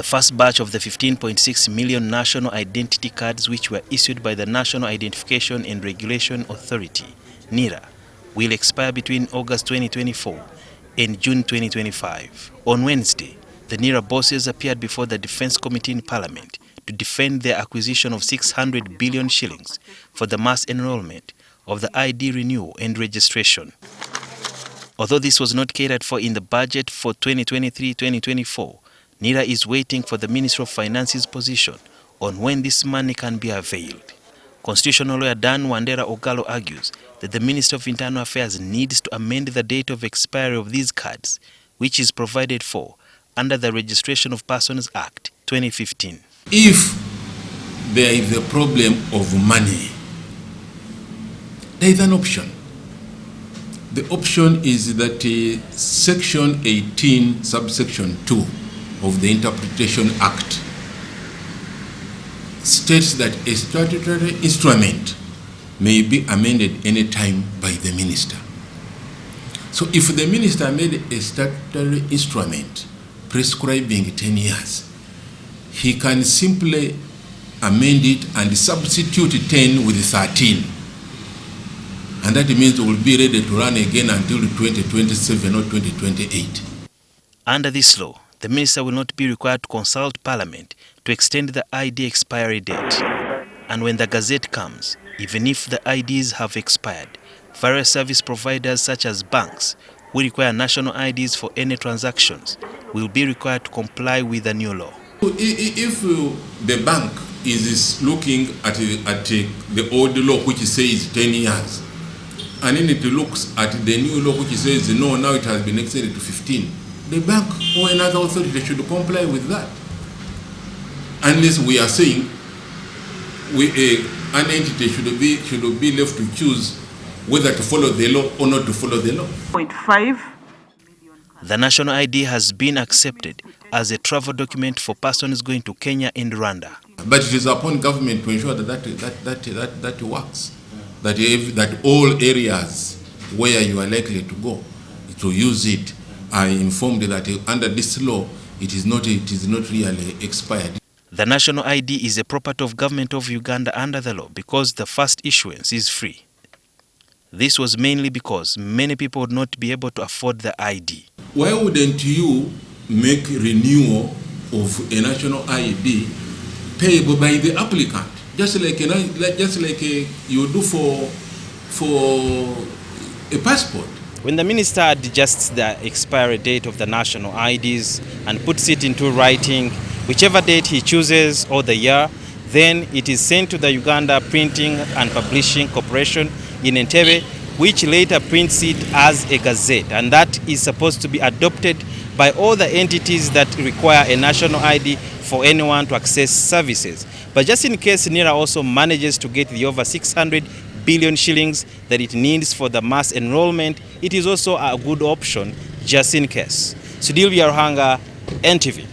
The first batch of the 15.6 million national identity cards which were issued by the National Identification and Regulation Authority, NIRA, will expire between August 2024 and June 2025. On Wednesday, the NIRA bosses appeared before the Defense Committee in Parliament to defend their acquisition of 600 billion shillings for the mass enrollment of the ID renewal and registration. Although this was not catered for in the budget for 2023-2024, NIRA is waiting for the Ministry of Finance's position on when this money can be availed. Constitutional lawyer Wandera Ogalo argues that the Ministry of Internal Affairs needs to amend the date of expiry of these cards, which is provided for under the Registration of Persons Act 2015. If there is a problem of money, there is an option. The option is that Section 18, subsection 2 of the Interpretation Act states that a statutory instrument may be amended any time by the minister. So if the minister made a statutory instrument prescribing 10 years, he can simply amend it and substitute 10 with 13. And that means we will be ready to run again until 2027 or 2028. Under this law, the minister will not be required to consult Parliament to extend the ID expiry date. And when the gazette comes, even if the IDs have expired, various service providers such as banks, who require national IDs for any transactions, will be required to comply with the new law. If the bank is looking at the old law which says 10 years, and then it looks at the new law which says no, now it has been extended to 15, the bank or another authority should comply with that. Unless we are saying an entity should be left to choose whether to follow the law or not to follow the law. 0.5. The national ID has been accepted as a travel document for persons going to Kenya and Rwanda. But it is upon government to ensure that works. That all areas where you are likely to go to use it are informed that under this law it is not really expired. The national ID is a property of government of Uganda under the law because the first issuance is free. This was mainly because many people would not be able to afford the ID. Why wouldn't you make renewal of a national ID payable by the applicant, just like you do for a passport? When the minister adjusts the expiry date of the national IDs and puts it into writing, whichever date he chooses or the year, then it is sent to the Uganda Printing and Publishing Corporation in Entebbe, which later prints it as a gazette, and that is supposed to be adopted by all the entities that require a national ID for anyone to access services. But just in case NIRA also manages to get the over 600 billion shillings that it needs for the mass enrollment, it is also a good option just in case. Sudhir Byaruhanga, NTV.